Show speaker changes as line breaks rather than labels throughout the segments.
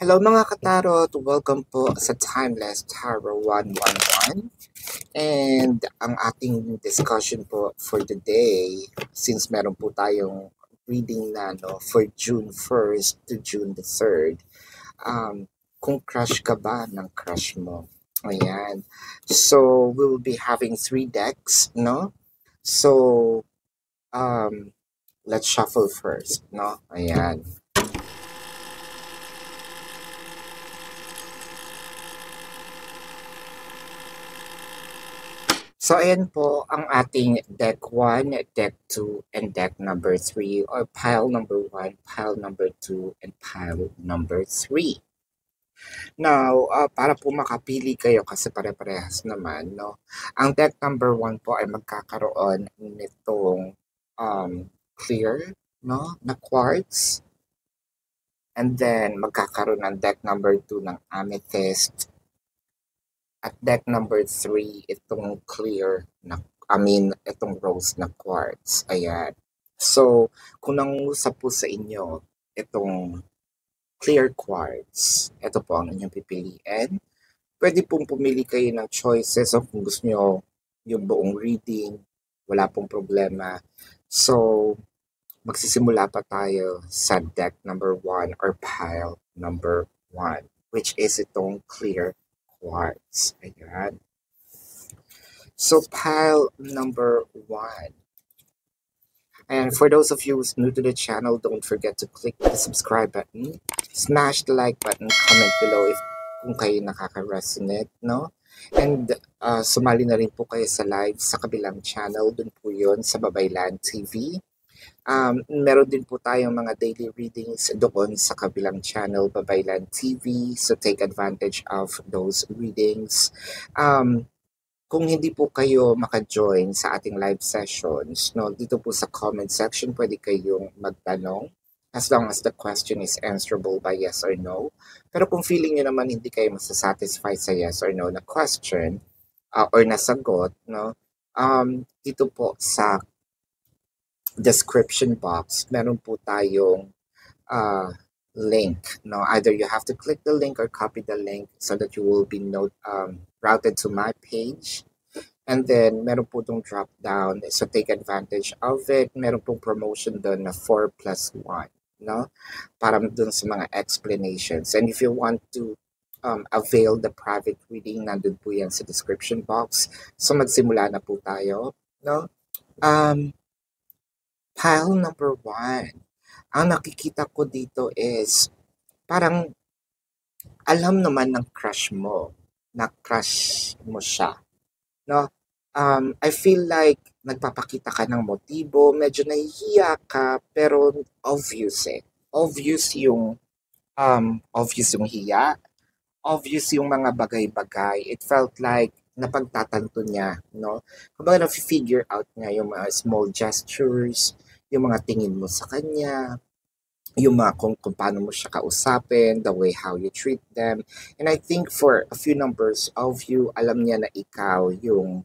Hello mga katarot! Welcome po sa Timeless Tarot 111. And ang ating discussion po for the day, since meron po tayong reading na for June 1st to June the 3rd, kung crush ka ba ng crush mo? Ayan. So, we will be having 3 decks, no? So, let's shuffle first, no? Ayan. So, ayan po ang ating deck 1, deck 2, and deck number 3, or pile number 1, pile number 2, and pile number 3. Now, para po makapili kayo kasi pare-parehas naman, no? Ang deck number 1 po ay magkakaroon nitong clear, no, na quartz. And then, magkakaroon ng deck number 2 ng amethyst. At deck number 3, itong clear na, itong rose na quartz. Ayan. So, kung nangusap po sa inyo itong clear quartz, ito po ang inyong pipiliin. Pwede pong pumili kayo ng choices o kung gusto nyo yung buong reading, wala pong problema. So, magsisimula pa tayo sa deck number 1 or pile number 1, which is itong clear quartz. Ayan. So, pile number 1. And for those of you who's new to the channel, don't forget to click the subscribe button, smash the like button, comment below if kung kayo nakaka-resonate, no? And sumali na rin po kayo sa live sa kabilang channel, dun po yun sa Babaylan TV. Meron din po tayong mga daily readings doon sa kabilang channel, Babaylan TV. So take advantage of those readings. Kung hindi po kayo maka-join sa ating live sessions, no, dito po sa comment section, pwede kayong magtanong as long as the question is answerable by yes or no. Pero kung feeling nyo naman hindi kayo masasatisfy sa yes or no na question or nasagot, no, dito po sa description box, meron po tayong link. No, either you have to click the link or copy the link so that you will be routed to my page. And then, meron po itong drop down. So, take advantage of it. Meron pong promotion doon na 4+1. No? Para doon sa mga explanations. And if you want to avail the private reading, nandun po yan sa description box. So, magsimula na po tayo. No? Pile number 1. Ang nakikita ko dito is parang alam naman ng crush mo na crush mo siya. No? I feel like nagpapakita ka ng motibo, medyo nahihiya ka, pero obvious eh. Obvious yung hiya, obvious yung mga bagay-bagay. It felt like napagtatanto niya, no? Kumbaga na-figure out niya yung mga small gestures, yung mga tingin mo sa kanya, yung mga kung paano mo siya kausapin, the way how you treat them. And I think for a few numbers of you, alam niya na ikaw yung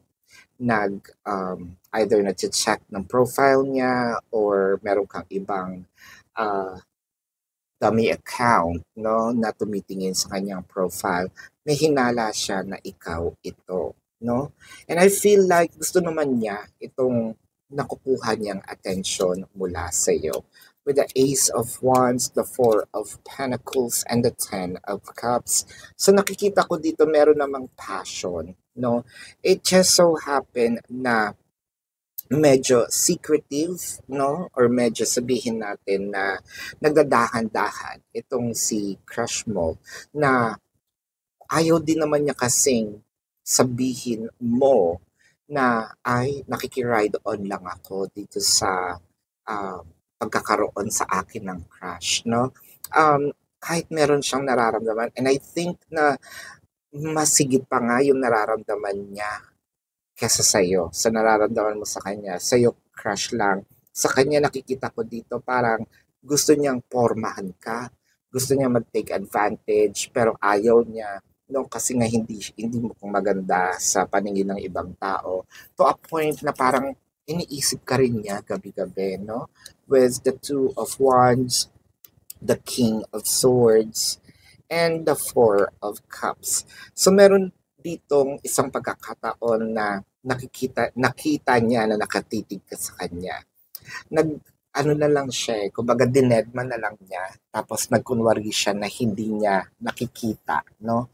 either nag-check ng profile niya or meron kang ibang dummy account, no, na tumitingin sa kanyang profile. May hinala siya na ikaw ito, no? And I feel like gusto naman niya itong nakukuha niyang attention mula sa iyo. With the Ace of Wands, the Four of Pentacles, and the Ten of Cups. So nakikita ko dito meron namang passion, no? It just so happened na medyo secretive, no? Or medyo sabihin natin na nagdadahan-dahan itong si crush mo na ayaw din naman niya kasing sabihin mo na ay nakikiride on lang ako dito sa pagkakaroon sa akin ng crush, no? Kahit meron siyang nararamdaman, and I think na masigit pa nga yung nararamdaman niya kesa sa'yo. Sa nararamdaman mo sa kanya, sa'yo crush lang. Sa kanya nakikita ko dito parang gusto niyang pormahan ka, gusto niya mag-take advantage, pero ayaw niya, no, kasi nga hindi mo maganda sa paningin ng ibang tao. To a point na parang iniisip ka rin niya gabi-gabi, no? With the Two of Wands, the King of Swords, and the Four of Cups. So meron ditong isang pagkakataon na nakita niya na nakatitig ka sa kanya. Ano na lang siya, kumbaga dinedma na lang niya, tapos nagkunwari siya na hindi niya nakikita, no?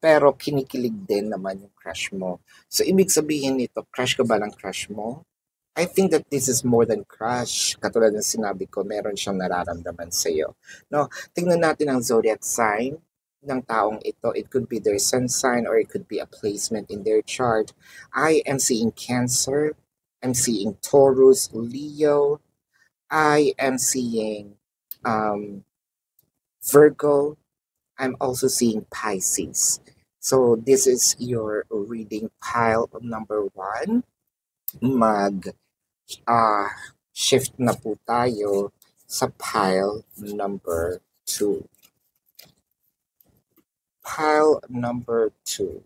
Pero kinikilig din naman yung crush mo. So, ibig sabihin nito, crush ka ba ng crush mo? I think that this is more than crush. Katulad ng sinabi ko, meron siyang nararamdaman sa iyo. No, tingnan natin ang zodiac sign ng taong ito. It could be their sun sign or it could be a placement in their chart. I am seeing Cancer. I'm seeing Taurus, Leo. I am seeing um, Virgo. I'm also seeing Pisces. So this is your reading pile number one. Mag shift na po tayo sa pile number 2. Pile number 2.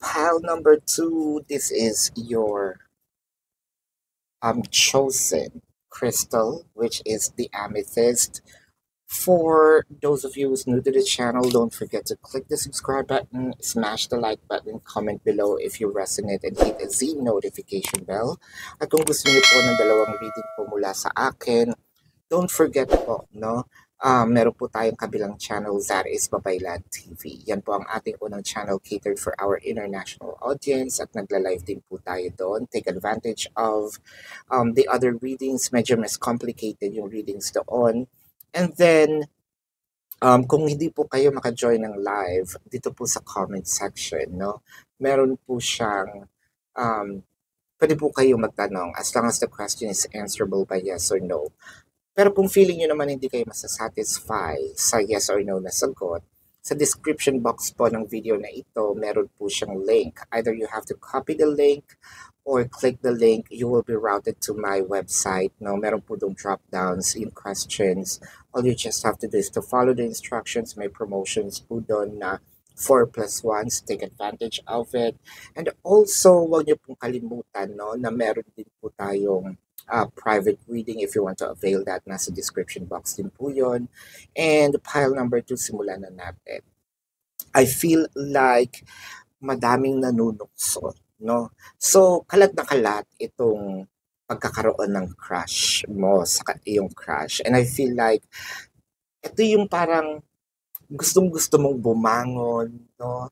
Pile number 2, this is your chosen crystal, which is the amethyst. For those of you who's new to the channel, don't forget to click the subscribe button, smash the like button, comment below if you resonate, and hit the Z notification bell. At kung gusto niyo po ng dalawang reading po mula sa akin, don't forget po, no? Meron po tayong kabilang channel, that is Babaylan TV. Yan po ang ating unang channel catered for our international audience at nagla-live din po tayo doon. Take advantage of the other readings. Medyo mas complicated yung readings doon. And then, kung hindi po kayo maka-join ng live, dito po sa comment section, no? Meron po siyang, pwede po kayo magtanong as long as the question is answerable by yes or no. Pero kung feeling nyo naman hindi kayo masasatisfy sa yes or no na sagot, sa description box po ng video na ito, meron po siyang link. Either you have to copy the link or click the link, you will be routed to my website. No, meron po dong drop downs in questions. All you just have to do is to follow the instructions. May promotions po doon na 4+1s, take advantage of it. And also, huwag niyo pong kalimutan, no, na meron din po tayong private reading if you want to avail that. Nasa description box din po yun. And pile number 2, simulan na natin. I feel like madaming nanunukso, no? So, kalat na kalat itong pagkakaroon ng crush mo sa iyong crush. And I feel like ito yung parang gustong-gusto mong bumangon, no?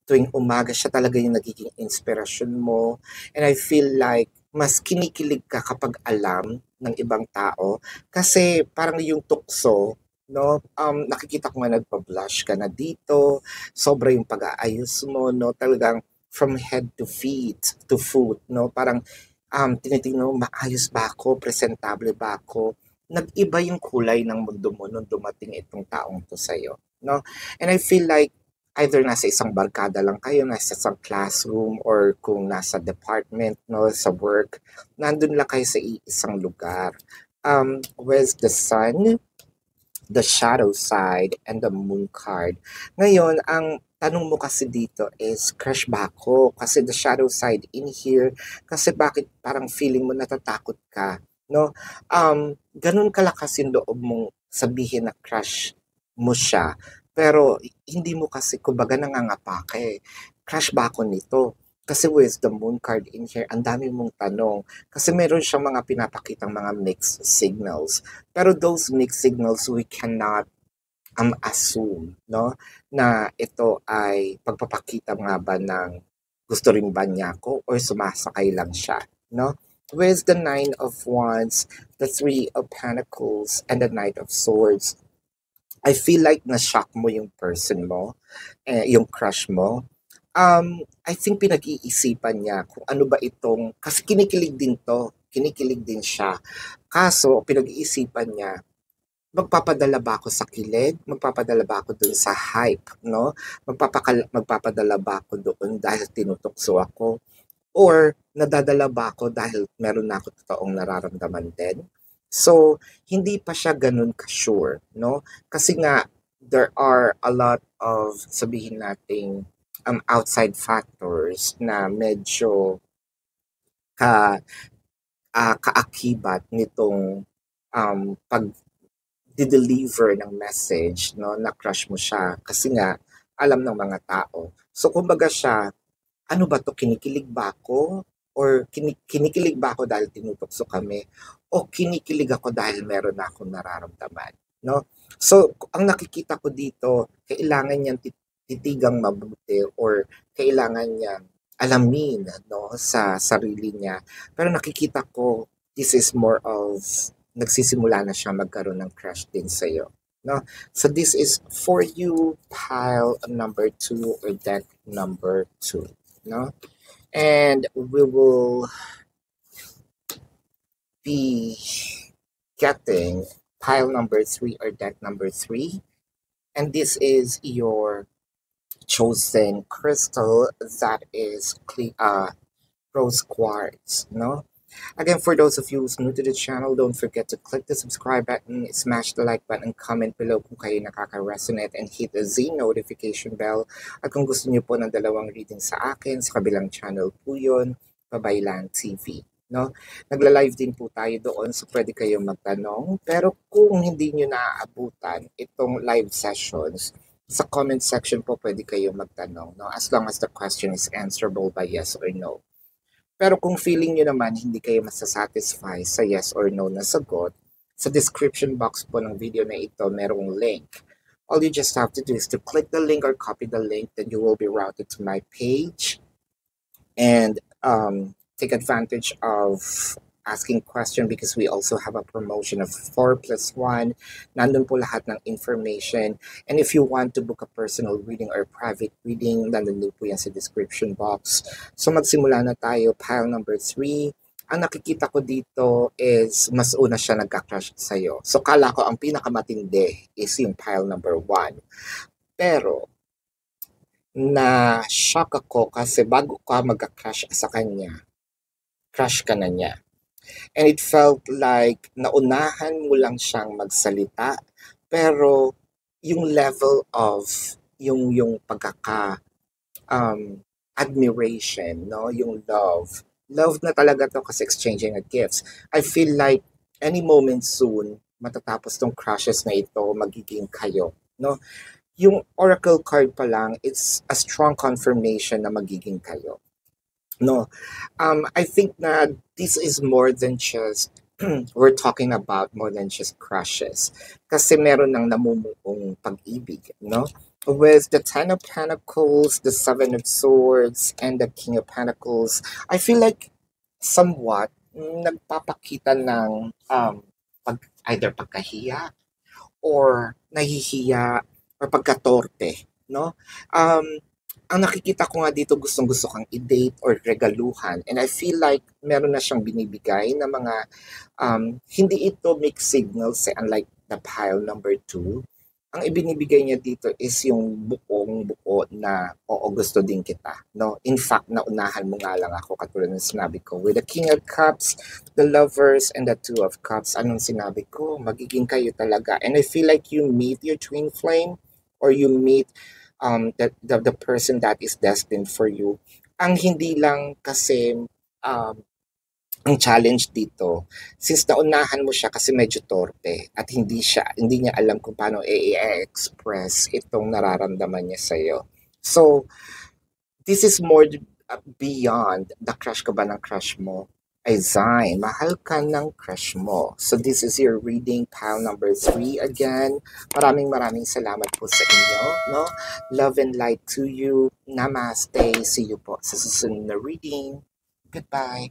Tuwing umaga siya talaga yung nagiging inspirasyon mo. And I feel like mas kinikilig ka kapag alam ng ibang tao kasi parang yung tukso, no, nakikita ko nga nagpa-blush ka na dito, sobra yung pag-aayos mo, no, talagang from head to feet to foot, no, parang tinitingnan mo, maayos ba ako, presentable ba ako, nag-iba yung kulay ng mundo mo nung dumating itong taong to sa'yo, no, and I feel like either nasa isang barkada lang kayo, nasa isang classroom, or kung nasa department, no, sa work, nandun lang kayo sa isang lugar. With the sun, the shadow side, and the moon card. Ngayon, ang tanong mo kasi dito is, crush ba ako? Kasi the shadow side in here, kasi bakit parang feeling mo natatakot ka, no? Ganun kalakas yung loob mong sabihin na crush mo siya, pero hindi mo kasi kumbaga nangangapake. Crush ba ako nito? Kasi with the moon card in here, ang dami mong tanong. Kasi meron siyang mga pinapakitang mga mixed signals. Pero those mixed signals, we cannot assume, no? Na ito ay pagpapakita nga ba ng gusto rin ba niya ako or sumasakay lang siya, no? With the Nine of Wands, the Three of Pentacles, and the Knight of Swords, I feel like na-shock mo yung person mo, yung crush mo. I think pinag-iisipan niya kung ano ba itong, kasi kinikilig din siya. Kaso, pinag-iisipan niya, magpapadala ba ako sa kilig? Magpapadala ba ako dun sa hype, no? Magpapadala ba ako doon dahil tinutokso ako? Or nadadala ba ako dahil meron na ako totoong nararamdaman din? So, hindi pa siya ganun ka-sure, no? Kasi nga, there are a lot of, sabihin nating, outside factors na medyo kaakibat nitong pag deliver ng message, no, na crush mo siya kasi nga alam ng mga tao. So kumbaga siya, ano ba 'to, kinikilig ba ako or kinikilig ba ako dahil tinutokso kami o kinikilig ako dahil meron na akong nararamdaman, 'no? So ang nakikita ko dito, kailangan niyang titigang mabuti or kailangan niyang alamin, 'no, sa sarili niya. Pero nakikita ko this is more of nagsisimula na siya magkaroon ng crush din sa'yo, 'no? So this is for you, pile number 2 or deck number 2, no? And we will be getting pile number 3 or deck number 3. And this is your chosen crystal that is rose quartz, no? Again, for those of you who's new to the channel, don't forget to click the subscribe button, smash the like button, comment below kung kayo nakaka-resonate, and hit the Z notification bell. At kung gusto niyo po ng dalawang reading sa akin, sa kabilang channel po yun, Pabaylan TV. No? Nagla-live din po tayo doon, so pwede kayong magtanong. Pero kung hindi nyo naaabutan itong live sessions, sa comment section po pwede kayong magtanong, no? As long as the question is answerable by yes or no. Pero kung feeling nyo naman hindi kayo masasatisfy sa yes or no na sagot, sa description box po ng video na ito merong link. All you just have to do is to click the link or copy the link, then you will be routed to my page and take advantage of asking question because we also have a promotion of 4+1. Nandun po lahat ng information. And if you want to book a personal reading or private reading, nandun din po yan sa description box. So magsimula na tayo, pile number 3. Ang nakikita ko dito is mas una siya nagka-crush sa'yo. So kala ko ang pinakamatindi is yung pile number 1. Pero na-shock ako kasi bago ka magka-crush sa kanya, crush ka na niya. And it felt like naunahan mo lang siyang magsalita, pero yung level of yung admiration, no, yung love na talaga to kasi exchanging of gifts. I feel like any moment soon matatapos tong crushes na ito, magiging kayo, no. Yung oracle card pa lang, it's a strong confirmation na magiging kayo. No, I think na this is more than just, we're talking about more than just crushes. Kasi meron ng namumuong pag-ibig, no? With the 10 of Pentacles, the 7 of Swords, and the King of Pentacles, I feel like somewhat nagpapakita ng either pagkahiya or nahihiya or pagkatorpe, no? Ang nakikita ko nga dito, gustong-gusto kang i-date or regaluhan. And I feel like meron na siyang binibigay na mga, hindi ito mixed signals, unlike the pile number 2. Ang ibinibigay niya dito is yung buong-buo na, oo, gusto din kita. No? In fact, naunahan mo nga lang ako, katulad ng sinabi ko. With the King of Cups, the Lovers, and the Two of Cups, anong sinabi ko? Magiging kayo talaga. And I feel like you meet your twin flame or you meet the person that is destined for you. Ang hindi lang kasi ang challenge dito, since naunahan mo siya kasi medyo torpe at hindi niya alam kung paano i-express itong nararamdaman niya sa'yo. So, this is more beyond the crush ka ba ng crush mo. Ay, Zine, mahal ka ng crush mo. So this is your reading, pile number 3 again. Maraming salamat po sa inyo, no? Love and light to you. Namaste. See you po sa susunod na reading. Goodbye.